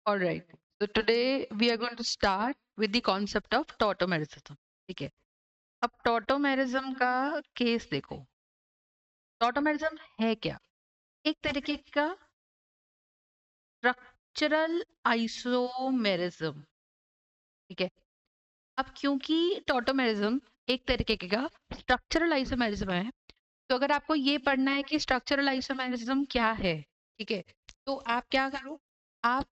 All right. So today we are going to start with the concept of tautomerism. ठीक है. अब tautomerism का case देखो. Tautomerism है क्या? एक तरीके का स्ट्रक्चरल आइसोमेरिज्म. ठीक है. अब क्योंकि टॉटोमेरिज्म एक तरीके का स्ट्रक्चरल आइसोमेरिज्म है, तो अगर आपको ये पढ़ना है कि स्ट्रक्चरल आइसोमेरिज्म क्या है, ठीक है, तो आप क्या करो, आप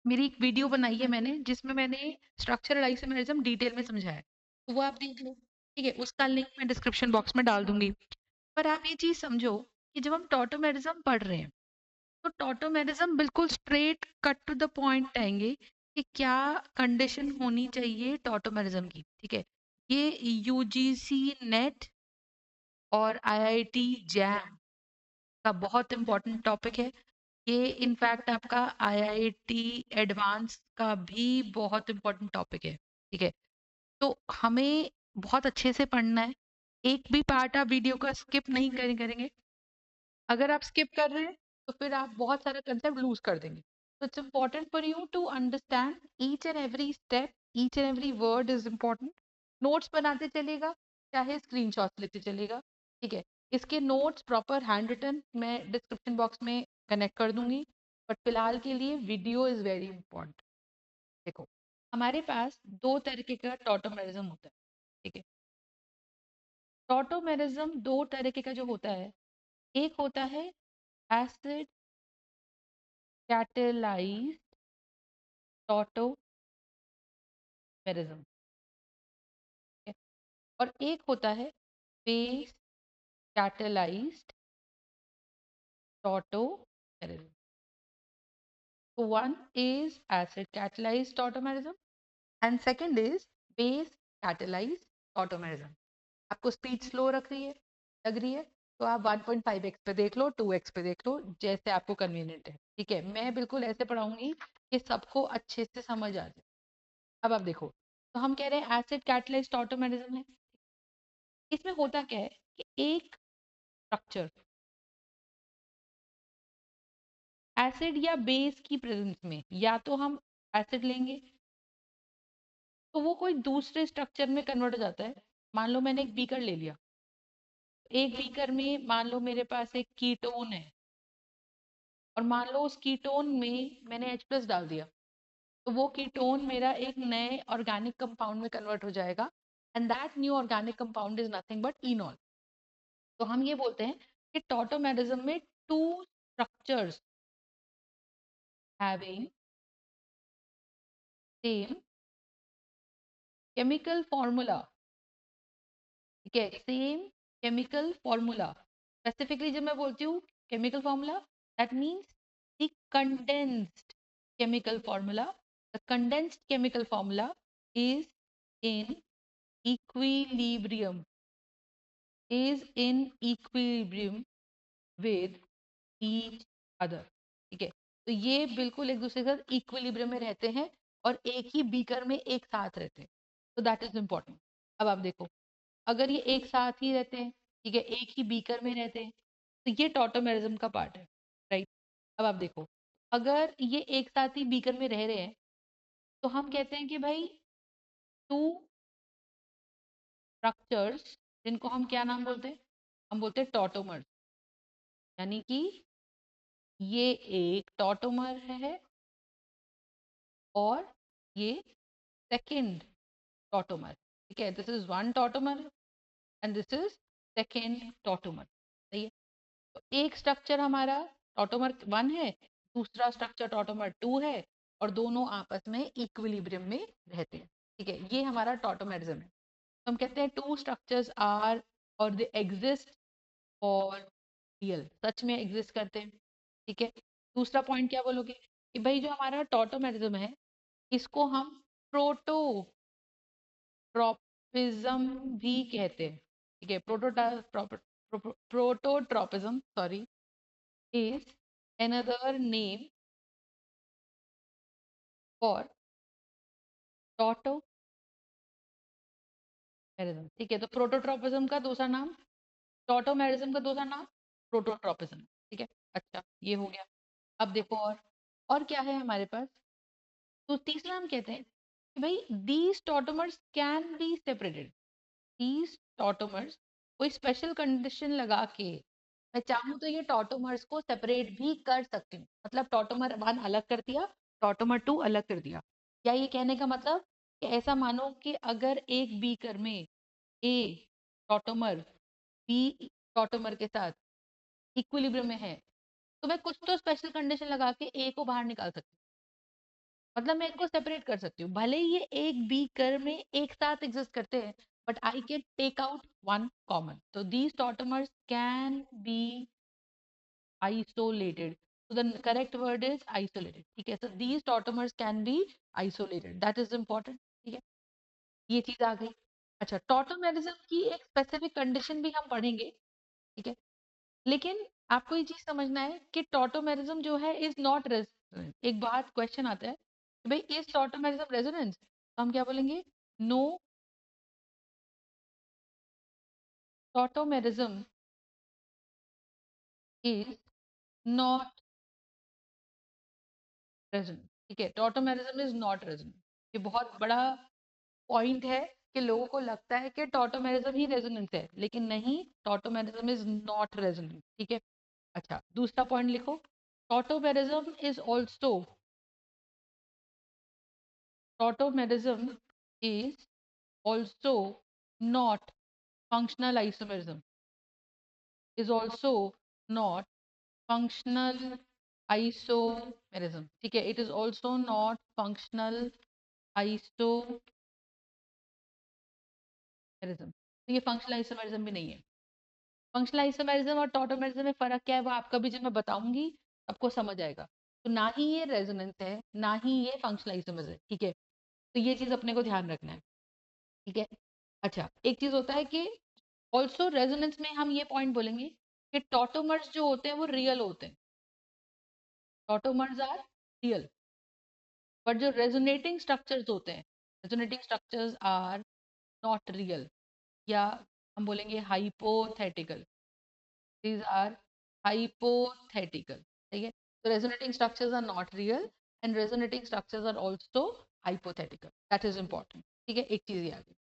मेरी एक वीडियो बनाई है मैंने जिसमें मैंने स्ट्रक्चरल आइसोमेरिज्म डिटेल में समझाया है, तो वो आप देख लो. ठीक है, उसका लिंक मैं डिस्क्रिप्शन बॉक्स में डाल दूंगी. पर आप ये चीज समझो कि जब हम टॉटोमेरिज्म पढ़ रहे हैं, तो टॉटोमेरिज्म बिल्कुल straight cut to the point आएंगे कि क्या कंडीशन होनी चाहिए टॉटोमेरिज्म की. ठीक है, ये यूजीसी नेट और आईआईटी जैम का बहुत इंपॉर्टेंट टॉपिक है. ये इनफैक्ट आपका आईआईटी एडवांस का भी बहुत इंपॉर्टेंट टॉपिक है. ठीक है, तो हमें बहुत अच्छे से पढ़ना है. एक भी पार्ट आप वीडियो का स्किप नहीं करेंगे. अगर आप स्किप कर रहे हैं तो फिर आप बहुत सारे कंसेप्ट लूज कर देंगे. तो it's important for you to understand each and every step, each and every word is important. Notes बनाते चलेगा, चाहे स्क्रीनशॉट्स लेते चलेगा. ठीक है, इसके नोट्स प्रॉपर हैंड रिटन मैं डिस्क्रिप्शन बॉक्स में कनेक्ट कर दूंगी. बट फिलहाल के लिए वीडियो इज वेरी इंपॉर्टेंट. देखो, हमारे पास दो तरीके का टॉटोमेरिज्म होता है. ठीक है, टॉटोमेरिज्म दो तरीके का जो होता है, एक होता है एसिड कैटेलाइज्ड टॉटोमेरिज्म. ठीक है, और एक होता है base catalysed tautomerism. So one is acid catalyzed tautomerism and second is base catalyzed tautomerism. आपको स्पीड स्लो रख रही है, लग रही है, तो आप 1.5x पे देख लो, 2x पे देख लो, जैसे आपको कन्वीनियंट है. ठीक है, मैं बिल्कुल ऐसे पढ़ाऊंगी कि सबको अच्छे से समझ आ जाए. अब आप देखो, तो हम कह रहे हैं एसिड कैटलाइज्ड ऑटोमेरिज्म है. इसमें होता क्या है कि एक स्ट्रक्चर एसिड या बेस की प्रेजेंस में, या तो हम एसिड लेंगे तो वो कोई दूसरे स्ट्रक्चर में कन्वर्ट हो जाता है. मान लो मैंने एक बीकर ले लिया, एक बीकर में मान लो मेरे पास एक कीटोन है, और मान लो उस कीटोन में मैंने H प्लस डाल दिया, तो वो कीटोन मेरा एक नए ऑर्गेनिक कंपाउंड में कन्वर्ट हो जाएगा. And that new organic compound is nothing but enol. तो हम ये बोलते हैं कि टॉटोमेरिज्म में two structures having same chemical formula. ठीक है, सेम केमिकल फॉर्मूला. स्पेसिफिकली जब मैं बोलती हूँ chemical formula, that means the condensed chemical formula. The condensed chemical formula is in equilibrium, is in equilibrium with each other. ठीक है, तो ये बिल्कुल एक दूसरे के साथ इक्विलिब्रियम में रहते हैं और एक ही बीकर में एक साथ रहते हैं. तो दैट इज इम्पोर्टेंट. अब आप देखो, अगर ये एक साथ ही रहते हैं, ठीक है, एक ही बीकर में रहते हैं, तो ये टॉटोमेरिज्म का पार्ट है. राइट. अब आप देखो, अगर ये एक साथ ही बीकर में रह रहे हैं, तो हम कहते हैं कि भाई टू स्ट्रक्चर्स, जिनको हम क्या नाम बोलते हैं, हम बोलते हैं टॉटोमर्स. यानी कि ये एक टॉटोमर है और ये सेकंड टॉटोमर. ठीक है, this is one tautomer and this is second tautomer. सही है. तो एक स्ट्रक्चर हमारा टॉटोमर वन है, दूसरा स्ट्रक्चर टॉटोमर टू है, और दोनों आपस में इक्विलिब्रियम में रहते हैं. ठीक है, ये हमारा टॉटोमेरिज्म है. तो हम कहते हैं टू स्ट्रक्चर्स आर और दे एग्जिस्ट फॉर रियल, सच में एग्जिस्ट करते हैं. ठीक है, दूसरा पॉइंट क्या बोलोगे कि भाई जो हमारा टॉटोमेरिज्म है, इसको हम प्रोटोट्रॉपिज्म भी कहते हैं. ठीक है, prototropism sorry is another name for tautomerism. ठीक है, तो प्रोटोट्रॉपिज्म का दूसरा नाम, टॉटोमेरिज्म का दूसरा नाम प्रोटोट्रॉपिज्म. ठीक है, अच्छा ये हो गया. अब देखो और क्या है हमारे पास। तो तीसरा हम कहते हैं कि भाई these tautomers can be separated. These tautomers, कोई स्पेशल कंडीशन लगा के मैं चाहूँ तो ये टॉटोमर्स को सेपरेट भी कर सकती हूँ। मतलब टॉटोमर 1 अलग कर दिया, टॉटोमर 2 अलग कर दिया। क्या ये कहने का मतलब कि ऐसा मानो कि अगर एक बीकर में ए टॉटोमर बी टॉटोमर के साथ इक्विलिब्रियम में है, तो मैं कुछ तो स्पेशल कंडीशन लगा के ए को बाहर निकाल सकती हूँ। मतलब मैं इनको सेपरेट कर सकती हूँ, भले ही ये एक बीकर में एक साथ एग्जिस्ट करते हैं, but I can take out one common. तो these tautomers can be isolated. So the correct word is isolated. ठीक है, so these tautomers can be isolated. That is important. ठीक है, ये चीज आ गई। अच्छा, टॉटोमेरिज्म की एक स्पेसिफिक कंडीशन भी हम पढ़ेंगे। ठीक है, लेकिन आपको ये चीज समझना है कि टॉटोमेरिज्म जो है इज नॉट रेजोनेंस। एक बात क्वेश्चन आता है कि भाई इज टॉटोमेरिज्म रेजोनेंस, तो हम क्या बोलेंगे? No, tautomerism is not resonance. ठीक है, टॉटोमेरिज्म इज नॉट रेजोनेंस। ये बहुत बड़ा पॉइंट है कि लोगों को लगता है कि टॉटोमेरिज्म ही रेजोनेंस है, लेकिन नहीं, टॉटोमेरिज्म इज नॉट रेजोनेंस। ठीक है, अच्छा दूसरा पॉइंट लिखो। Tautomerism is also, tautomerism is also not functional isomerism, is also not functional isomerism। ठीक है, it is also not functional isomerism। तो ये फंक्शनल आइसोमेरिज्म भी नहीं है। फंक्शनल आइसोमेरिज्म और टॉटोमेरिज्म में फर्क क्या है वो आपका भी जब मैं बताऊंगी आपको समझ आएगा। तो ना ही ये रेजोनेंस है, ना ही ये फंक्शनल आइसोमेरिज्म है। ठीक है, तो ये चीज अपने को ध्यान रखना है। ठीक है, अच्छा एक चीज होता है कि ऑल्सो रेजोनेंस में हम ये पॉइंट बोलेंगे कि टॉटोमर्स जो होते हैं वो रियल होते हैं। टॉटोमर्स आर रियल, बट जो रेजोनेटिंग स्ट्रक्चर्स होते हैं, resonating structures are not real, या हम बोलेंगे हाइपोथेटिकल। These are hypothetical। ठीक है, so resonating structures are not real and resonating structures are also hypothetical। That is important। ठीक है, एक चीज याद है।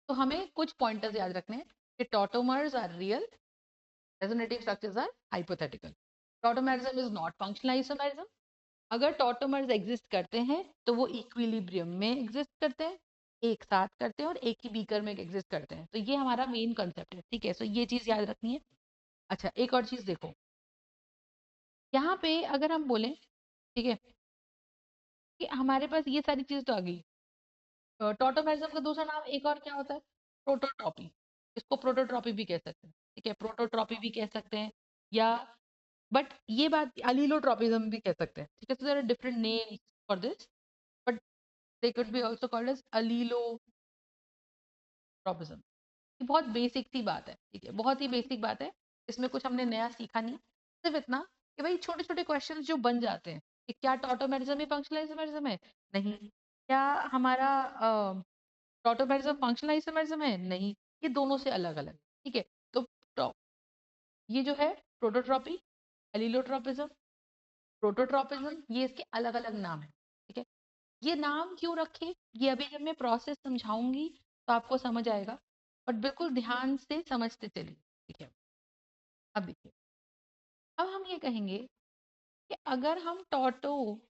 तो हमें कुछ पॉइंटर्स याद रखने हैं कि tautomers are real, resonating structures are hypothetical। Tautomerism is not functional isomerism. अगर टॉटोमर्स एग्जिस्ट करते हैं तो वो इक्विलिब्रियम में एग्जिस्ट करते हैं, एक साथ करते हैं और एक ही बीकर में एग्जिस्ट करते हैं। तो ये हमारा मेन कंसेप्ट है। ठीक है, सो ये चीज याद रखनी है। अच्छा एक और चीज देखो, यहाँ पे अगर हम बोलें, ठीक है, कि हमारे पास ये सारी चीज तो आ गई। टॉटोमेरिज्म का दूसरा नाम एक और क्या होता है? प्रोटोट्रॉपी। इसको प्रोटोट्रॉपी भी कह सकते हैं। ठीक है, प्रोटोट्रॉपी भी कह सकते हैं, या बट ये बात अलीलोट्रॉपिज्म भी कह सकते हैं। ठीक है, so there are different names for this, but they could be also called as allilotropism। ये बहुत बेसिक सी बात है। ठीक है, बहुत ही बेसिक बात है, इसमें कुछ हमने नया सीखा नहीं, सिर्फ इतना कि भाई छोटे छोटे क्वेश्चन जो बन जाते हैं कि क्या टॉटोमेरिज्म ही फंक्शनल आइसोमेरिज्म है? नहीं। क्या हमारा टॉटोमेरिज्म फंक्शनल आइसोमेरिज्म है? नहीं, ये दोनों से अलग अलग। ठीक है, तो ये जो है प्रोटोट्रॉपी, एलिलोट्रोपिज्म, प्रोटोट्रॉपिज्म, ये इसके अलग अलग नाम है। ठीक है, ये नाम क्यों रखे ये अभी जब मैं प्रोसेस समझाऊंगी तो आपको समझ आएगा, बट बिल्कुल ध्यान से समझते चलिए। ठीक है, अब देखिए, अब हम ये कहेंगे कि अगर हम टॉटोमेरिज्म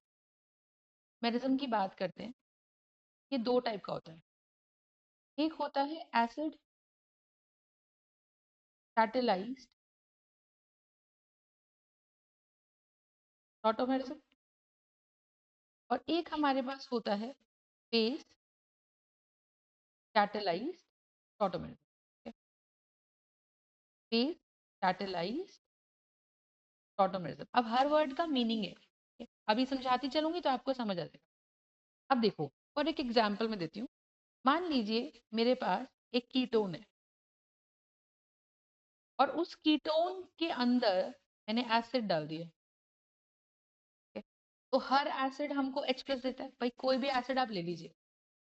की बात करते हैं, ये दो टाइप का होता है। एक होता है एसिड कैटालाइज्ड टॉटोमेरिज्म, और एक हमारे पास होता है base catalysed tautomerism. Base catalysed tautomerism, अब हर वर्ड का मीनिंग है। ठीक है? अभी समझाती चलूंगी तो आपको समझ आ जाएगा। अब देखो, और एक एग्जांपल में देती हूँ। मान लीजिए मेरे पास एक कीटोन है और उस कीटोन के अंदर मैंने एसिड डाल दिया। ठीक है? तो हर एसिड हमको H प्लस देता है। भाई कोई भी एसिड आप ले लीजिए,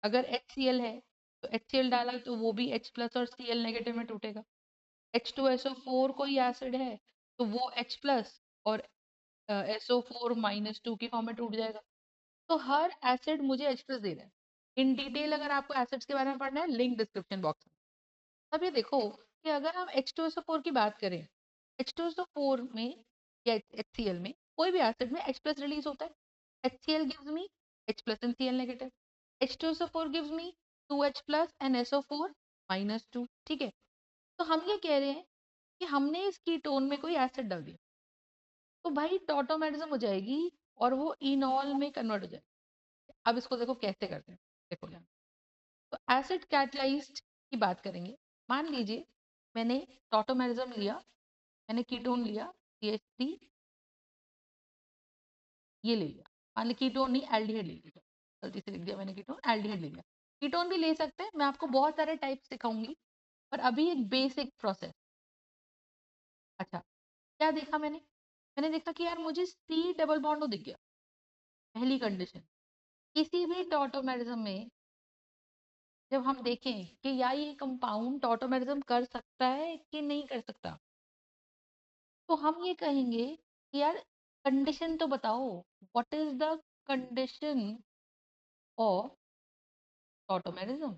अगर HCl है तो HCl डाला तो वो भी H प्लस और Cl नेगेटिव में टूटेगा। H2SO4 कोई एसिड है तो वो H प्लस और SO4 - 2 की फॉर्म में टूट जाएगा। तो हर एसिड मुझे H प्लस दे रहा है। इन डिटेल अगर आपको एसिड्स के बारे में पढ़ना है, लिंक डिस्क्रिप्शन बॉक्स में। अब ये देखो कि अगर हम H2SO4 की बात करें, H2SO4 में या HCl में, कोई भी एसिड में H प्लस रिलीज होता है। HCl gives me H plus and Cl negative. H2SO4 gives me 2H plus and SO4 minus 2। ठीक है, तो हम ये कह रहे हैं कि हमने इस कीटोन में कोई एसिड डाल दिया, तो भाई टॉटोमेरिज्म हो जाएगी और वो इनॉल में कन्वर्ट हो जाएगी। अब इसको देखो कैसे करते हैं, देखो ध्यान। तो एसिड कैटलाइज्ड की बात करेंगे। मान लीजिए मैंने टॉटोमेरिज्म लिया, मैंने कीटोन लिया CH3, ये ले लिया। मान ली कीटोन नहीं, एल्डिहाइड ले लिया, गलती से लिख दिया मैंने कीटोन, एल्डिहाइड ले लिया। कीटोन भी ले सकते हैं, मैं आपको बहुत सारे टाइप सिखाऊंगी, पर अभी एक बेसिक प्रोसेस। अच्छा, क्या देखा मैंने? मैंने देखा कि यार मुझे सी डबल बॉन्ड दिख गया। पहली कंडीशन, किसी भी टॉटोमेरिज्म में जब हम देखें कि यार ये कंपाउंड टॉटोमेरिज्म कर सकता है कि नहीं कर सकता, तो हम ये कहेंगे कि यार कंडीशन तो बताओ, what is the condition of tautomerism.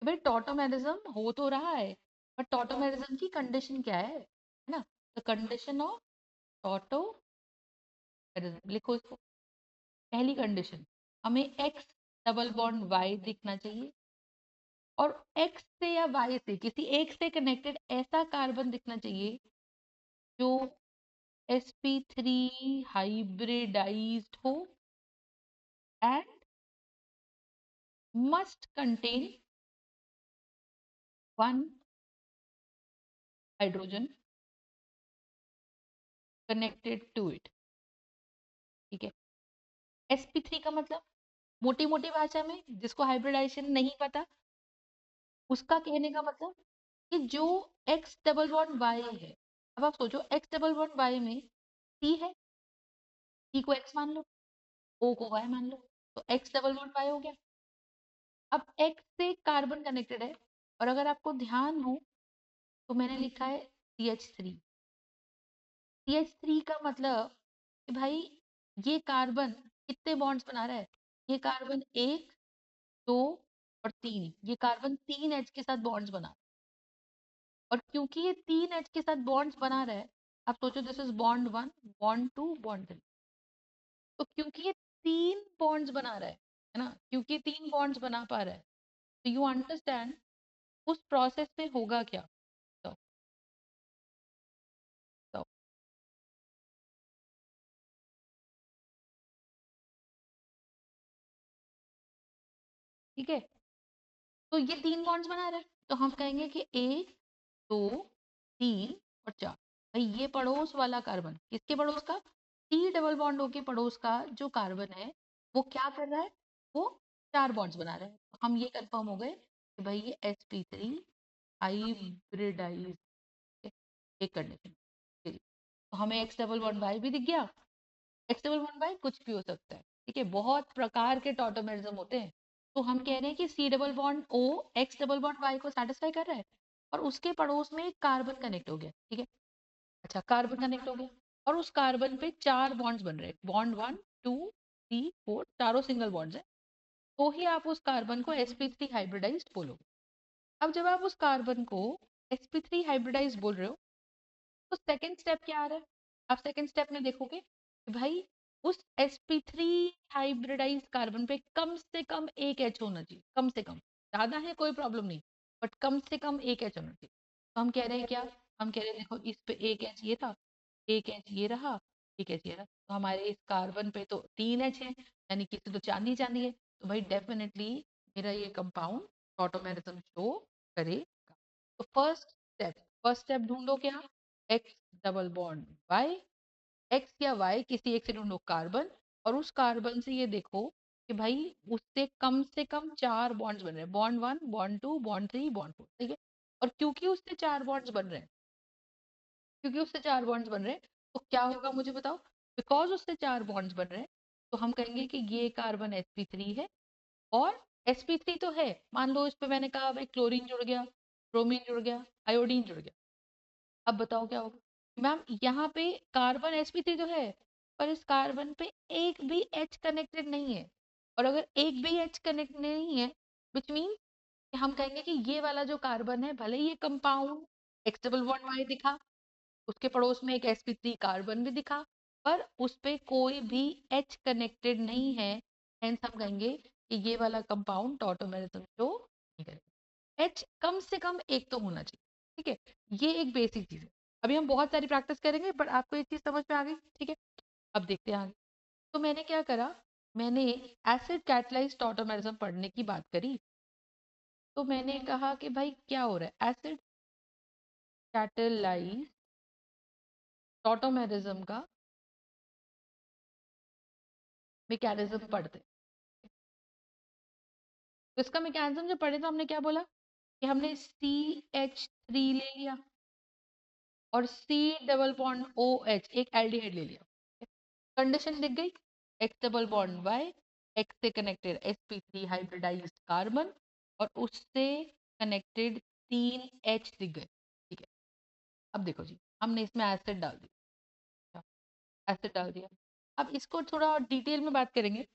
भाई टॉटोमेरिज्म हो तो रहा है, पर टॉटोमेरिज्म की कंडीशन क्या है ना? द कंडीशन ऑफ टॉटोमेरिज्म, लिखो इसको। पहली कंडीशन, हमें एक्स डबल बॉन्ड वाई दिखना चाहिए, और एक्स से या वाई से किसी एक से कनेक्टेड ऐसा कार्बन दिखना चाहिए जो sp3 हाइब्रिडाइज्ड हो and must contain one hydrogen connected to it. ठीक है, sp3 का मतलब, मोटी मोटी भाषा में जिसको हाइब्रिडाइजेशन नहीं पता, उसका कहने का मतलब कि जो एक्स डबल बॉन्ड वाई है। अब आप सोचो, एक्स डबल बॉन्ड वाई में सी है, सी को एक्स मान लो, ओ को वाई मान लो, तो एक्स डबल बॉन्ड वाई हो गया। अब एक्स से कार्बन कनेक्टेड है, और अगर आपको ध्यान हो तो मैंने लिखा है CH3। CH3 का मतलब कि भाई ये कार्बन कितने बॉन्ड्स बना रहा है? ये कार्बन एक, दो और तीन, ये कार्बन तीन एच के साथ बॉन्ड्स बना, और क्योंकि ये तीन एच के साथ बॉन्ड्स बना रहा है, आप सोचो this is bond one, bond two, bond three. तो क्योंकि ये तीन बॉन्ड्स बना रहा है ना, क्योंकि तीन बॉन्ड्स बना पा रहा है, तो यू अंडरस्टैंड उस प्रोसेस में होगा क्या। तो, तो ठीक है, तो ये तीन बॉन्ड्स बना रहा है, तो हम कहेंगे कि एक, दो, तीन और चार। भाई ये पड़ोस वाला कार्बन, किसके पड़ोस का? टी डबल बॉन्ड के पड़ोस का जो कार्बन है, वो क्या कर रहा है? वो चार बॉन्ड्स बना रहा है। तो हम ये कंफर्म हो गए कि भाई ये sp3 हाइब्रिडाइज, एक कंडीशन। तो हमें एक्स डबल बॉन्ड वाई भी दिख गया। एक्स डबल बॉन्ड वाई कुछ भी हो सकता है, ठीक है, बहुत प्रकार के टॉटोमेरिज्म होते हैं। तो हम कह रहे हैं कि C double bond O X double bond Y को सेटिस्फाई कर रहा है, और उसके पड़ोस में एक कार्बन कनेक्ट हो गया। ठीक है, अच्छा कार्बन कनेक्ट हो गया, और उस कार्बन पे चार बॉन्ड्स बन रहे हैं, bond one, two, three, four, चारों सिंगल बॉन्ड्स हैं। तो ही आप उस कार्बन को sp3 हाइब्रिडाइज्ड बोलोगे। अब जब आप उस कार्बन को sp3 हाइब्रिडाइज्ड बोल रहे हो, तो सेकंड स्टेप क्या आ रहा है? आप सेकंड स्टेप में देखोगे कि भाई उस sp3 हाइब्रिडाइज्ड कार्बन पे कम से कम एक H होना चाहिए, कम से कम। ज्यादा है कोई प्रॉब्लम नहीं, बट कम से कम एक H होना चाहिए। तो हम कह रहे हैं क्या? हम कह रहे हैं देखो, इस पे एक H ये था, एक H ये रहा, एक H ये रहा, तो हमारे इस कार्बन पे तो तीन H है, यानी कि इसे तो चांदी चांदी है। तो भाई डेफिनेटली मेरा ये कंपाउंड ऑटोमेरिज्म शो करेगा। तो फर्स्ट स्टेप ढूंढो क्या? X double bond Y, X या वाई किसी एक से ढूंढो कार्बन, और उस कार्बन से ये देखो कि भाई उससे कम से कम चार बॉन्ड्स बन रहे हैं, bond one, bond two, bond three, bond four. ठीक है, और क्योंकि उससे चार बॉन्ड्स बन रहे हैं, क्योंकि उससे चार बॉन्ड्स बन रहे हैं, तो क्या होगा मुझे बताओ? बिकॉज उससे चार बॉन्ड्स बन रहे हैं, तो हम कहेंगे कि ये कार्बन sp3 है, और sp3 तो है, मान लो इस पे मैंने कहा भाई क्लोरीन जुड़ गया, ब्रोमीन जुड़ गया, आयोडीन जुड़ गया। अब बताओ क्या होगा? मैम यहाँ पे कार्बन sp3 तो है, पर इस कार्बन पे एक भी H कनेक्टेड नहीं है। और अगर एक भी H कनेक्ट नहीं है, विच मीन हम कहेंगे कि ये वाला जो कार्बन है, भले ही ये compound X double bond Y दिखा, उसके पड़ोस में एक sp3 कार्बन भी दिखा, पर उस पे कोई भी H कनेक्टेड नहीं है। हेंस हम कहेंगे कि ये वाला कंपाउंड टॉटोमेरिज्म शो नहीं करेगा। H कम से कम एक तो होना चाहिए, ठीक है। ये एक बेसिक चीज है। अभी हम बहुत सारी प्रैक्टिस करेंगे, बट आपको एक चीज समझ में आ गई, ठीक है। अब देखते हैं आगे। तो मैंने क्या करा, मैंने एसिड कैटलाइज्ड टॉटोमेरिज्म पढ़ने की बात करी। तो मैंने कहा कि भाई क्या हो रहा है, एसिड कैटलाइज्ड टॉटोमेरिज्म का मैकेनिज्म पढ़ते हैं। तो इसका मैकेनिज्म जो पढ़े तो हमने क्या बोला कि हमने CH3 ले लिया और C डबल बॉन्ड OH एक एल्डिहाइड ले लिया। कंडीशन दिख गई, X double bond Y, X से कनेक्टेड sp3 हाइब्रिडाइज्ड कार्बन और उससे कनेक्टेड 3H दिख गए, ठीक है। अब देखो जी, हमने इसमें एसिड डाल दिया, एसिड डाल दिया। अब इसको थोड़ा और डिटेल में बात करेंगे।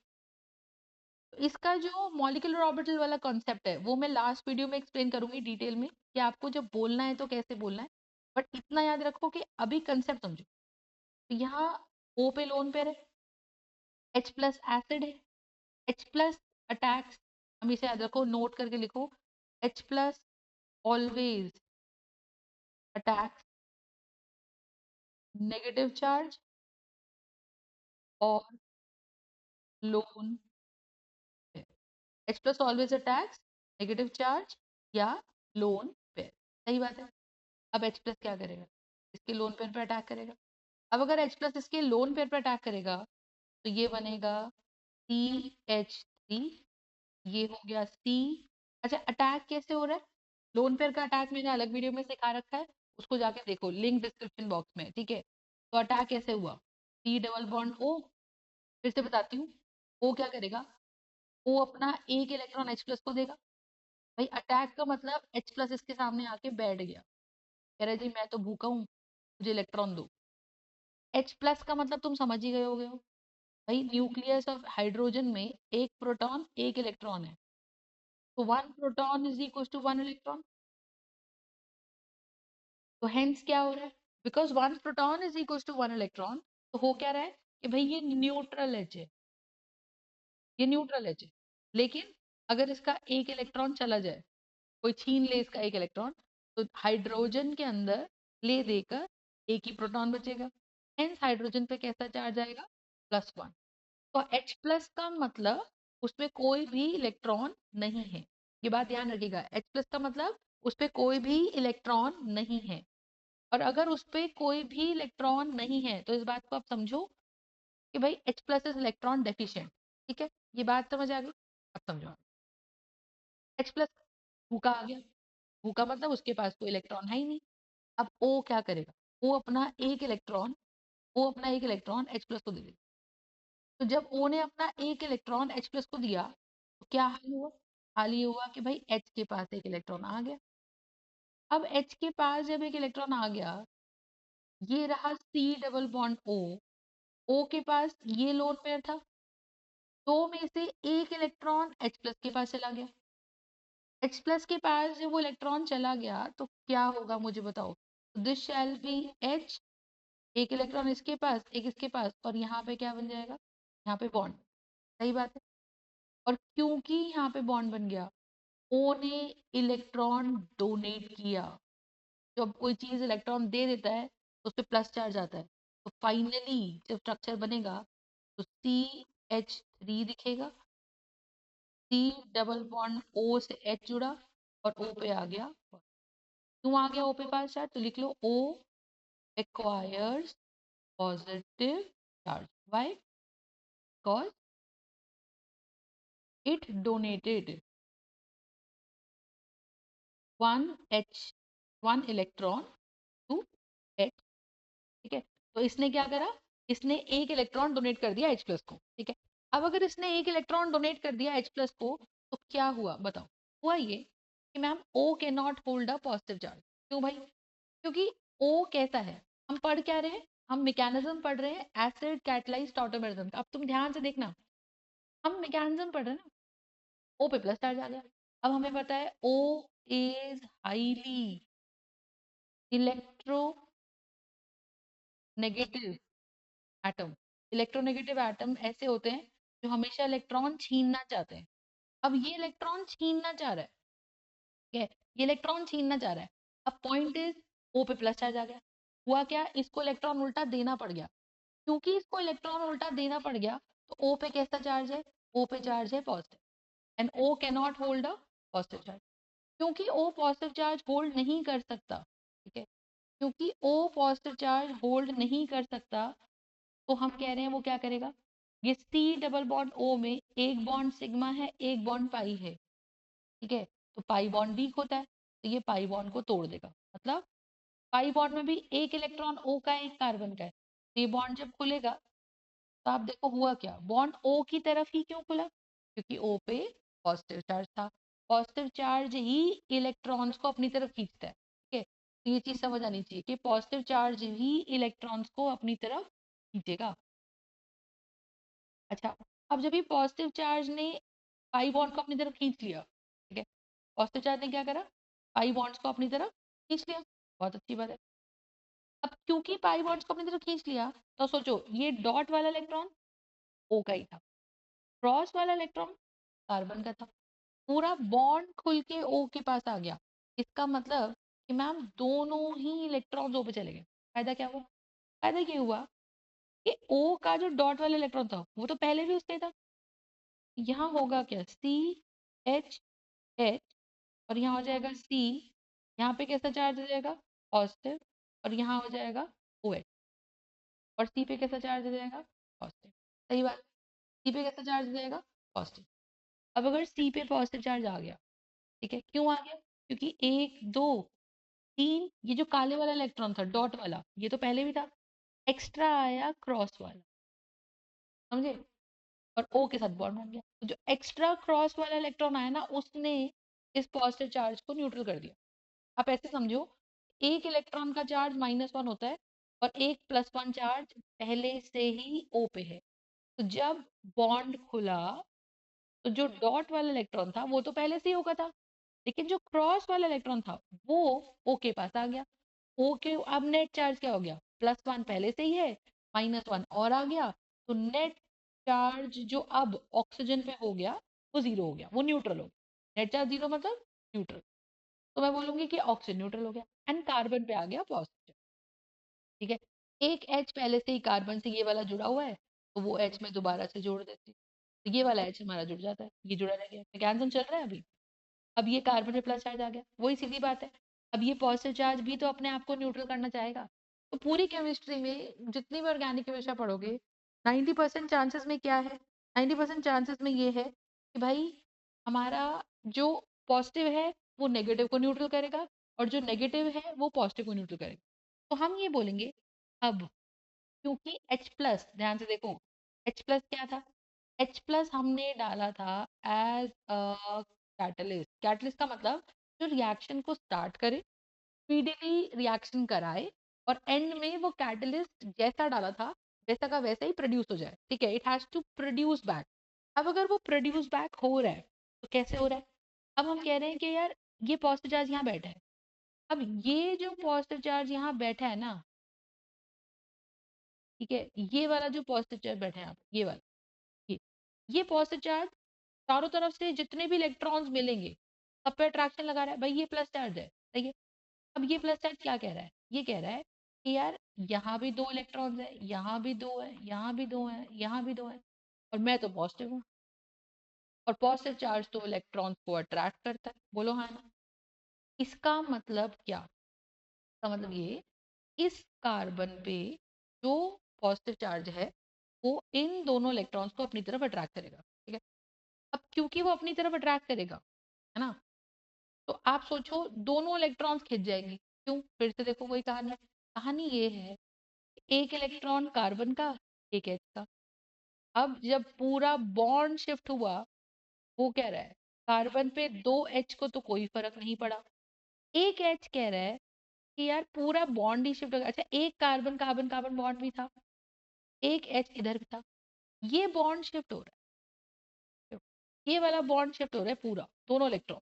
इसका जो मॉलिक्यूलर ऑर्बिटल वाला कॉन्सेप्ट है, वो मैं लास्ट वीडियो में एक्सप्लेन करूंगी डिटेल में कि आपको जब बोलना है तो कैसे बोलना है। बट इतना याद रखो कि अभी कंसेप्ट समझो। तो यहाँ O पे लोन पेयर है, H प्लस एसिड है, H प्लस अटैक्स, हम इसे याद रखो, नोट करके लिखो, H plus always attacks negative charge और lone pair. H plus always attacks negative charge या लोन पेयर, सही बात है। अब H प्लस क्या करेगा, इसके लोन पेयर पर अटैक करेगा। अब अगर H प्लस इसके लोन पेयर पर अटैक करेगा तो ये बनेगा CH3, ये हो गया C। अच्छा, अटैक कैसे हो रहा है, लोन पेयर का अटैक मैंने अलग वीडियो में सिखा रखा है, उसको जाके देखो, लिंक डिस्क्रिप्शन बॉक्स में, ठीक है। तो अटैक कैसे हुआ, C डबल बॉन्ड O, फिर से बताती हूँ, O क्या करेगा, O अपना एक इलेक्ट्रॉन H प्लस को देगा। भाई अटैक का मतलब H प्लस इसके सामने आके बैठ गया, कह रहे जी मैं तो भूखा हूँ, मुझे इलेक्ट्रॉन दो। H प्लस का मतलब तुम समझ ही गए होगे हो, भाई न्यूक्लियस ऑफ हाइड्रोजन में एक प्रोटॉन एक इलेक्ट्रॉन है, तो one proton is equal to one electron. तो हेंस क्या हो रहा है, because one proton is equal to one electron, तो हो क्या रहा है कि भाई ये न्यूट्रल एच है, ये न्यूट्रल एच है। लेकिन अगर इसका एक इलेक्ट्रॉन चला जाए, कोई छीन ले इसका एक इलेक्ट्रॉन, तो हाइड्रोजन के अंदर ले देकर एक ही प्रोटॉन बचेगा। हेंस हाइड्रोजन पे कैसा चार्ज आएगा, +1। तो H प्लस का मतलब उसमें कोई भी इलेक्ट्रॉन नहीं है, ये बात ध्यान रखिएगा। H प्लस का मतलब उस पे कोई भी इलेक्ट्रॉन नहीं है। और अगर उस पे कोई भी इलेक्ट्रॉन नहीं है तो इस बात को आप समझो कि भाई H plus is electron deficient, ठीक है। ये बात समझ आ गई, अब समझो। H प्लस भूखा आ गया, भूखा मतलब उसके पास कोई इलेक्ट्रॉन है ही नहीं। अब O क्या करेगा, वो अपना एक इलेक्ट्रॉन, वो अपना एक इलेक्ट्रॉन H प्लस को दे देगा। तो जब O ने अपना एक इलेक्ट्रॉन H प्लस को दिया, तो क्या हाल हुआ, हाल ये हुआ कि भाई H के पास एक इलेक्ट्रॉन आ गया। अब H के पास जब एक इलेक्ट्रॉन आ गया, ये रहा C double bond O, O के पास ये लोन पेयर था, दो में से एक इलेक्ट्रॉन H प्लस के पास चला गया। H प्लस के पास जब वो इलेक्ट्रॉन चला गया तो क्या होगा मुझे बताओ, दिस शैल बी H, एक इलेक्ट्रॉन इसके पास एक इसके पास, और यहाँ पे क्या बन जाएगा, यहाँ पे बॉन्ड, सही बात है। और क्योंकि यहाँ पे बॉन्ड बन गया, ओ ने इलेक्ट्रॉन डोनेट किया। जब कोई चीज इलेक्ट्रॉन दे देता है तो उस पर प्लस चार्ज आता है, तो फाइनली जब स्ट्रक्चर बनेगा तो CH3 दिखेगा, C डबल बॉन्ड O से H जुड़ा और O पे आ गया। क्यों आ गया O पे पास चार्ज, तो लिख लो O acquires positive charge, why, because it donated one electron to H, ठीक है। तो इसने क्या करा, इसने एक इलेक्ट्रॉन डोनेट कर दिया H प्लस को, ठीक है। अब अगर इसने एक इलेक्ट्रॉन डोनेट कर दिया H प्लस को, तो क्या हुआ बताओ, हुआ ये कि ma'am O can not hold a positive charge. क्यों भाई, क्योंकि O कैसा है, हम पढ़ क्या रहे हैं? हम मैकेनिज्म पढ़ रहे हैं एसिड कैटलाइज्ड टॉटोमेरिज्म का। अब तुम ध्यान से देखना, हम मैकेनिज्म पढ़ रहे हैं ना, ओ पे प्लस चार्ज आ गया। अब हमें पता है O is highly electronegative atom. Electronegative atom ऐसे होते हैं जो हमेशा इलेक्ट्रॉन छीनना चाहते हैं। अब ये इलेक्ट्रॉन छीनना चाह रहा है, ठीक है, ये इलेक्ट्रॉन छीनना चाह रहा है। अब पॉइंट इज ओ पे प्लस चार्ज आ गया। हुआ क्या, इसको इलेक्ट्रॉन उल्टा देना पड़ गया। क्योंकि इसको इलेक्ट्रॉन उल्टा देना पड़ गया, तो ओ पे कैसा चार्ज है? ओ पे चार्ज है positive, and O can not hold a positive charge. क्योंकि ओ पॉजिटिव चार्ज होल्ड नहीं कर सकता, ठीक है, क्योंकि ओ पॉजिटिव चार्ज होल्ड नहीं कर सकता, तो हम कह रहे हैं वो क्या करेगा, ये सी डबल बॉन्ड ओ में एक बॉन्ड सिग्मा है, एक बॉन्ड पाई है, ठीक है, तो पाई बॉन्ड वीक होता है, तो ये पाई बॉन्ड को तोड़ देगा। मतलब पाई बॉन्ड में भी एक इलेक्ट्रॉन ओ का है, एक कार्बन का है, तो ये बॉन्ड जब खुलेगा, तो आप देखो हुआ क्या, बॉन्ड ओ की तरफ ही क्यों खुला? क्योंकि ओ पे पॉजिटिव चार्ज था। पॉजिटिव चार्ज ही इलेक्ट्रॉन्स को अपनी तरफ खींचता है, ठीक है, तो ये चीज समझ आनी चाहिए कि पॉजिटिव चार्ज ही इलेक्ट्रॉन्स को अपनी तरफ खींचेगा। अच्छा, अब जब ये पॉजिटिव चार्ज ने पाई बॉन्ड को अपनी तरफ खींच लिया, ठीक है, पॉजिटिव चार्ज ने क्या करा, पाई बॉन्ड्स को अपनी तरफ खींच लिया। बहुत अच्छी बात है। अब क्योंकि पाई बॉन्ड्स को अपनी तरफ खींच लिया, तो सोचो ये डॉट वाला इलेक्ट्रॉन ओ का ही था, क्रॉस वाला इलेक्ट्रॉन कार्बन का था, पूरा बॉन्ड खुल के ओ के पास आ गया। इसका मतलब कि मैम दोनों ही इलेक्ट्रॉन ओ पे चले गए। फायदा क्या हुआ? फायदा ये हुआ कि ओ का जो डॉट वाला इलेक्ट्रॉन था वो तो पहले भी उसका ही था। यहाँ होगा क्या, सी एच एच, और यहाँ हो जाएगा सी, यहाँ पे कैसा चार्ज हो जाएगा, पॉजिटिव, और यहाँ हो जाएगा ओ एच, और सी पे कैसा चार्ज हो जाएगा, पॉजिटिव। सही बात, सी पे कैसा चार्ज हो जाएगा, पॉजिटिव। अब अगर सी पे पॉजिटिव चार्ज आ गया, ठीक है, क्यों आ गया? क्योंकि एक दो तीन, ये जो काले वाला इलेक्ट्रॉन था डॉट वाला, ये तो पहले भी था, एक्स्ट्रा आया क्रॉस वाला, समझे, और ओ के साथ बॉन्ड बन गया। तो जो एक्स्ट्रा क्रॉस वाला इलेक्ट्रॉन आया ना, उसने इस पॉजिटिव चार्ज को न्यूट्रल कर दिया। आप ऐसे समझो, एक इलेक्ट्रॉन का चार्ज -1 होता है, और एक +1 चार्ज पहले से ही ओ पे है। तो जब बॉन्ड खुला, तो जो डॉट वाला इलेक्ट्रॉन था वो तो पहले से ही होगा था, लेकिन जो क्रॉस वाला इलेक्ट्रॉन था वो ओ के पास आ गया। ओ के अब नेट चार्ज क्या हो गया, +1 पहले से ही है, -1 और आ गया, तो नेट चार्ज जो अब ऑक्सीजन पे हो गया वो जीरो हो गया, वो न्यूट्रल हो गया। नेट चार्ज जीरो मतलब न्यूट्रल। तो मैं बोलूंगी कि ऑक्सीजन न्यूट्रल हो गया, एंड कार्बन पे आ गया पॉजिटिव, ठीक है। एक एच पहले से ही कार्बन से ये वाला जुड़ा हुआ है, तो वो एच में दोबारा से जोड़ देती हूँ, तो ये वाला एच हमारा जुड़ जाता है, ये जुड़ा रह गया, मैकेनिज्म चल रहा है अभी। अब ये कार्बन पे प्लस चार्ज आ गया, वही सीधी बात है। अब ये पॉजिटिव चार्ज भी तो अपने आप को न्यूट्रल करना चाहेगा। तो पूरी केमिस्ट्री में जितनी भी ऑर्गेनिक केमिस्ट्री पढ़ोगे, 90% चांसेस में क्या है, 90% चांसेस में ये है कि भाई हमारा जो पॉजिटिव है वो नेगेटिव को न्यूट्रल करेगा, और जो नेगेटिव है वो पॉजिटिव को न्यूट्रल करेगा। तो हम ये बोलेंगे, अब क्योंकि H प्लस, ध्यान से देखो, H प्लस क्या था, H प्लस हमने डाला था एज अ कैटलिस्ट। कैटलिस्ट का मतलब जो रिएक्शन को स्टार्ट करे, स्पीडीली रिएक्शन कराए, और एंड में वो कैटलिस्ट जैसा डाला था वैसा का वैसा ही प्रोड्यूस हो जाए, ठीक है, it has to produce back. अब अगर वो प्रोड्यूस बैक हो रहा है, तो कैसे हो रहा है? अब हम कह रहे हैं कि यार ये पॉजिटिव चार्ज यहाँ बैठा है, अब ये जो पॉजिटिव चार्ज यहाँ बैठा है ना, ठीक है, ये वाला जो पॉजिटिव चार्ज बैठा है यहाँ पे, ये वाला, ये ये पॉजिटिव चार्ज चारों तरफ से जितने भी इलेक्ट्रॉन्स मिलेंगे सब पे अट्रैक्शन लगा रहा है, भाई ये प्लस चार्ज है, सही है। अब ये प्लस चार्ज क्या कह रहा है, ये कह रहा है कि यार यहाँ भी दो इलेक्ट्रॉन्स है, यहाँ भी दो है, यहाँ भी दो है, यहाँ भी दो है, और मैं तो पॉजिटिव हूँ, और पॉजिटिव चार्ज तो इलेक्ट्रॉन्स को अट्रैक्ट करता है, बोलो हाँ ना। इसका मतलब क्या, इसका मतलब ये, इस कार्बन पे जो पॉजिटिव चार्ज है वो इन दोनों इलेक्ट्रॉन्स को अपनी तरफ अट्रैक्ट करेगा, ठीक है। अब क्योंकि वो अपनी तरफ अट्रैक्ट करेगा, है ना, तो आप सोचो दोनों इलेक्ट्रॉन्स खिंच जाएंगे। क्यों? फिर से देखो वही कहानी है। कहानी ये है, एक इलेक्ट्रॉन कार्बन का, एक एच का। अब जब पूरा बॉन्ड शिफ्ट हुआ, वो कह रहा है कार्बन पे दो एच को तो कोई फर्क नहीं पड़ा, एक एच कह रहा है कि यार पूरा बॉन्ड ही शिफ्ट हो गया। अच्छा, एक कार्बन कार्बन कार्बन बॉन्ड भी था, एक एच इधर भी था, ये बॉन्ड शिफ्ट हो रहा है, ये वाला बॉन्ड शिफ्ट हो रहा है पूरा, दोनों इलेक्ट्रॉन।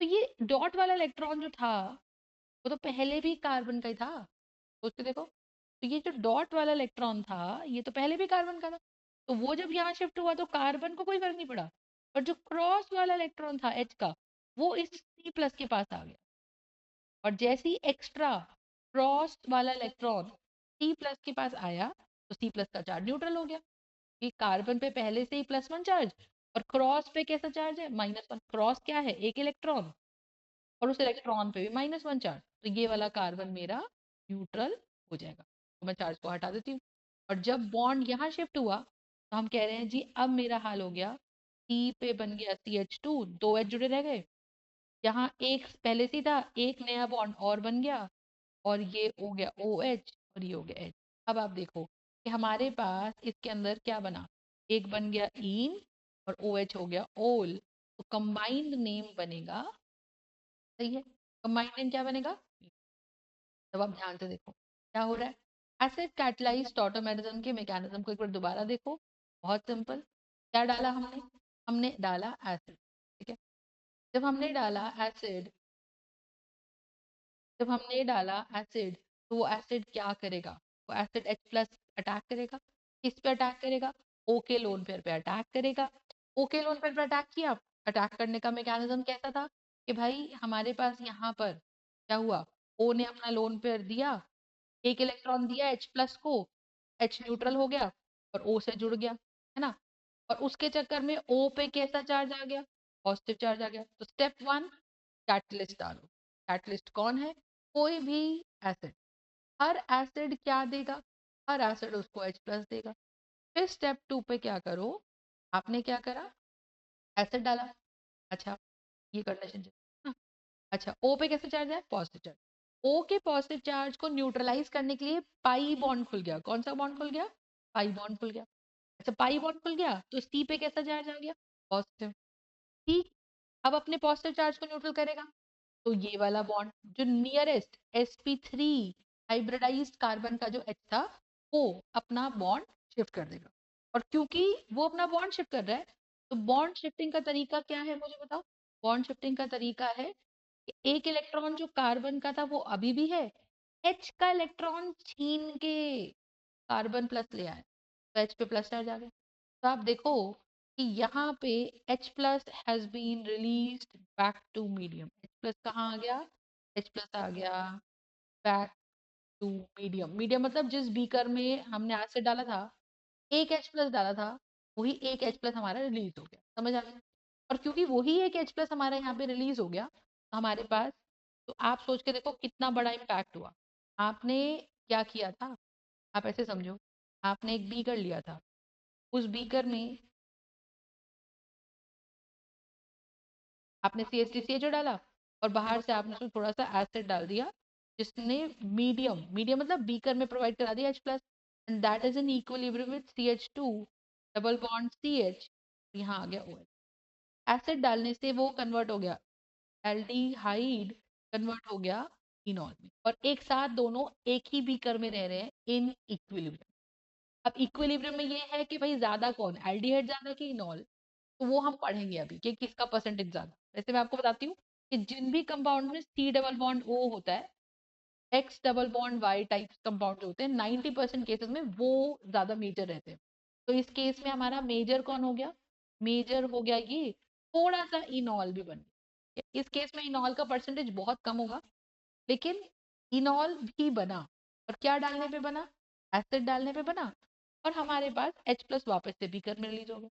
तो ये डॉट वाला इलेक्ट्रॉन जो था वो तो पहले भी कार्बन का ही था, सोच के देखो। तो ये जो डॉट वाला इलेक्ट्रॉन था ये तो पहले भी कार्बन का था, तो वो जब यहाँ शिफ्ट हुआ तो कार्बन को कोई फर्क नहीं पड़ा। और जो क्रॉस वाला इलेक्ट्रॉन था एच का, वो इस सी प्लस के पास आ गया, और जैसे ही एक्स्ट्रा क्रॉस वाला इलेक्ट्रॉन सी प्लस के पास आया तो सी प्लस का चार्ज न्यूट्रल हो गया, कि कार्बन पे पहले से ही +1 चार्ज, और क्रॉस पे कैसा चार्ज है, -1। क्रॉस क्या है, एक इलेक्ट्रॉन, और उस इलेक्ट्रॉन पे भी -1 चार्ज, तो ये वाला कार्बन मेरा न्यूट्रल हो जाएगा। तो मैं चार्ज को हटा देती हूँ। और जब बॉन्ड यहाँ शिफ्ट हुआ तो हम कह रहे हैं जी अब मेरा हाल हो गया, सी पे बन गया CH2, 2 H जुड़े रह गए, यहाँ एक पहले से ही था, एक नया बॉन्ड और बन गया, और ये हो गया OH और ये हो गया H। अब आप देखो कि हमारे पास इसके अंदर क्या बना, एक बन गया ईन और OH हो गया ओल, तो कंबाइंड नेम बनेगा, सही है, कंबाइंड नेम क्या बनेगा। जब आप ध्यान से देखो क्या हो रहा है, एसिड कैटलाइज्ड ऑटोमेटिज्म के मैकेनिज्म को एक बार दोबारा देखो, बहुत सिंपल। क्या डाला हमने, हमने डाला एसिड, ठीक है। जब हमने डाला एसिड, जब हमने डाला एसिड, तो वो एसिड क्या करेगा, वो एसिड H+ अटैक करेगा, किस पे अटैक करेगा, O के लोन पेयर पे अटैक करेगा। O के लोन पेयर पे अटैक किया, अटैक करने का मैकेनिज्म कैसा था कि भाई हमारे पास यहाँ पर क्या हुआ, O ने अपना लोन पेयर दिया, एक इलेक्ट्रॉन दिया H+ को, H न्यूट्रल हो गया और O से जुड़ गया, है ना। और उसके चक्कर में O पे कैसा चार्ज आ गया, पॉजिटिव चार्ज आ गया। तो स्टेप 1, कैटलिस्ट डालो। कैटलिस्ट कौन है, कोई भी एसिड, हर एसिड क्या देगा, हर एसिड उसको H+ देगा। फिर स्टेप 2 पे क्या करो, आपने क्या करा, एसिड डाला, अच्छा ये कंडीशन, अच्छा O पे कैसे चार्ज है, पॉजिटिव चार्ज। O के पॉजिटिव चार्ज को न्यूट्रलाइज करने के लिए पाई बॉन्ड खुल गया, कौन सा बॉन्ड खुल गया, पाई बॉन्ड खुल गया। अच्छा पाई बॉन्ड खुल गया तो सी पे कैसा चार्ज आ गया, पॉजिटिव। ठीक, अब अपने पॉजिटिव चार्ज को न्यूट्रल करेगा, तो ये वाला बॉन्ड जो नियरेस्ट sp3 हाइब्रिडाइज्ड कार्बन का जो H था वो अपना बॉन्ड शिफ्ट कर देगा। और क्योंकि वो अपना बॉन्ड शिफ्ट कर रहा है, तो बॉन्ड शिफ्टिंग का तरीका क्या है मुझे बताओ। बॉन्ड शिफ्टिंग का तरीका है कि एक इलेक्ट्रॉन जो कार्बन का था वो अभी भी है, H का इलेक्ट्रॉन छीन के कार्बन प्लस ले आए, तो H पे प्लस चार्ज आ गया। तो आप देखो कि यहाँ पे H+ has been released back to medium, H+ कहाँ आ गया, H+ आ गया बैक टू मीडियम। मीडियम मतलब जिस बीकर में हमने एसिड डाला था, एक H+ डाला था, वही एक H+ हमारा रिलीज हो गया, समझ आ गया। और क्योंकि वही एक H+ हमारा यहाँ पे रिलीज हो गया हमारे पास, तो आप सोच के देखो कितना बड़ा इम्पैक्ट हुआ। आपने क्या किया था, आप ऐसे समझो, आपने एक बीकर लिया था, उस बीकर में आपने CH3CHO डाला, और बाहर से आपने उसमें थोड़ा सा एसिड डाल दिया, जिसने मीडियम, मीडियम मतलब बीकर में प्रोवाइड करा दिया H+, and that is in equilibrium with CH2 double bond CH, यहाँ आ गया OH। एसिड डालने से वो कन्वर्ट हो गया, एल्डिहाइड कन्वर्ट हो गया इनॉल में, और एक साथ दोनों एक ही बीकर में रह रहे हैं इन इक्विलिब्रियम। अब इक्विलिब्रियम में ये है कि भाई ज्यादा कौन, एल्डिहाइड ज्यादा कि इनॉल, तो वो हम पढ़ेंगे अभी कि किसका परसेंटेज ज्यादा। वैसे मैं आपको बताती हूँ कि जिन भी कंपाउंड में C डबल बॉन्ड O होता है, X double bond Y type compound जो होते हैं, 90% केसेस में वो ज्यादा मेजर रहते हैं। तो इस केस में हमारा मेजर कौन हो गया, मेजर हो गया ये, थोड़ा सा इनॉल भी बन गया। इस केस में इनॉल का परसेंटेज बहुत कम होगा, लेकिन इनॉल भी बना, और क्या डालने पे बना, एसिड डालने पे बना, और हमारे पास H+ वापस से बीकर में रिलीज हो गया।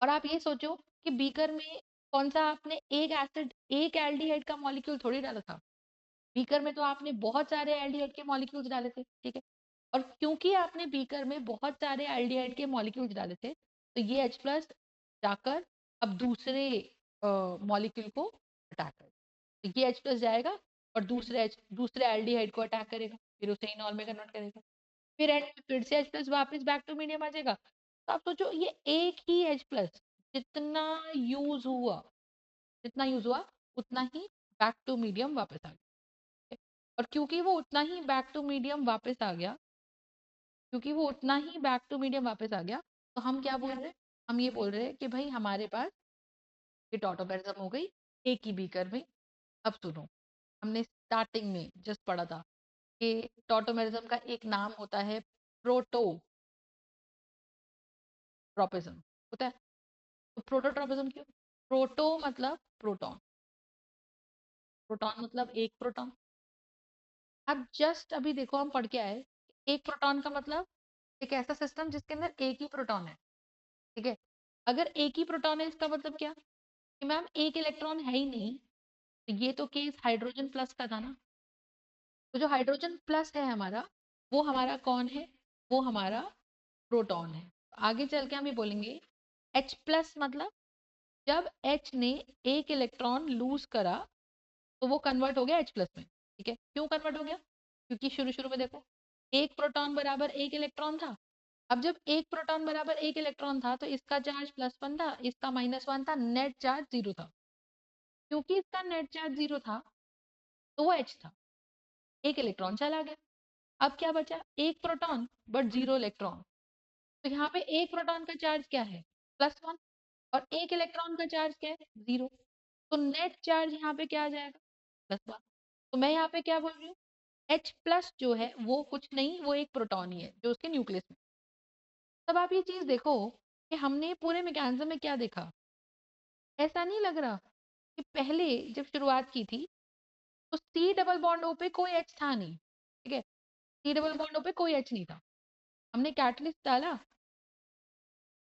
और आप ये सोचो कि बीकर में कौन सा, आपने एक एसिड एक एल्डिहाइड का मॉलिक्यूल थोड़ी डाला था, बीकर में तो आपने बहुत सारे एल्डिहाइड के मॉलिक्यूल्स डाले थे, ठीक है। और क्योंकि आपने बीकर में बहुत सारे एल्डिहाइड के मॉलिक्यूल्स डाले थे, तो ये H+ जाकर अब दूसरे मॉलिक्यूल को अटैक कर, तो ये H+ जाएगा और दूसरे एल्डिहाइड को अटैक करेगा, फिर उसे इनॉल में कन्वर्ट करेगा, फिर एंड में फिर से H+ वापस बैक टू मीडियम आ जाएगा। तो आप सोचो ये एक ही H+ जितना यूज हुआ, जितना यूज हुआ उतना ही बैक टू मीडियम वापस आ गया। और क्योंकि वो उतना ही बैक टू मीडियम वापस आ गया, क्योंकि वो उतना ही बैक टू मीडियम वापस आ गया, तो हम क्या बोल रहे हैं? हम ये बोल रहे हैं कि भाई हमारे पास ये टॉटोमेरिज्म हो गई एक ही बीकर में। अब सुनो, हमने स्टार्टिंग में जस्ट पढ़ा था कि टॉटोमेरिज्म का एक नाम होता है प्रोटोट्रॉपिज्म, होता है। तो प्रोटोट्रॉपिज्म क्यों? प्रोटो मतलब प्रोटॉन, प्रोटॉन मतलब एक प्रोटॉन। अब जस्ट अभी देखो हम पढ़ के आए, एक प्रोटॉन का मतलब एक ऐसा सिस्टम जिसके अंदर एक ही प्रोटॉन है, ठीक है। अगर एक ही प्रोटॉन है इसका मतलब क्या, कि मैम एक इलेक्ट्रॉन है ही नहीं। तो ये तो केस हाइड्रोजन प्लस का था ना। तो जो हाइड्रोजन प्लस है हमारा, वो हमारा कौन है? वो हमारा प्रोटॉन है। आगे चल के हम ये बोलेंगे H प्लस मतलब जब H ने एक इलेक्ट्रॉन लूज करा तो वो कन्वर्ट हो गया H प्लस में, ठीक है। क्यों कन्वर्ट हो गया? क्योंकि शुरू शुरू में देखो एक प्रोटॉन बराबर एक इलेक्ट्रॉन था। अब जब एक प्रोटॉन बराबर एक इलेक्ट्रॉन था तो इसका चार्ज +1 था, इसका -1 था, नेट चार्ज 0 था। क्योंकि इसका नेट चार्ज 0 था तो वो H था, एक इलेक्ट्रॉन चला गया। अब क्या बचा? एक प्रोटॉन बट 0 इलेक्ट्रॉन। तो यहाँ पे एक प्रोटॉन का चार्ज क्या है? +1। और एक इलेक्ट्रॉन का चार्ज क्या है? 0। तो नेट चार्ज यहाँ पे क्या आ जाएगा? +1। तो मैं यहाँ पे क्या बोल रही हूँ? H प्लस जो है वो कुछ नहीं, वो एक प्रोटॉन ही है जो उसके न्यूक्लियस में। तब आप ये चीज देखो कि हमने पूरे मैकेनिज्म में क्या देखा। ऐसा नहीं लग रहा कि पहले जब शुरुआत की थी तो सी डबल बॉन्ड ओ पे कोई एच था नहीं, ठीक है। सी डबल बॉन्ड ओ पे कोई एच नहीं था। हमने कैटलिस्ट डाला,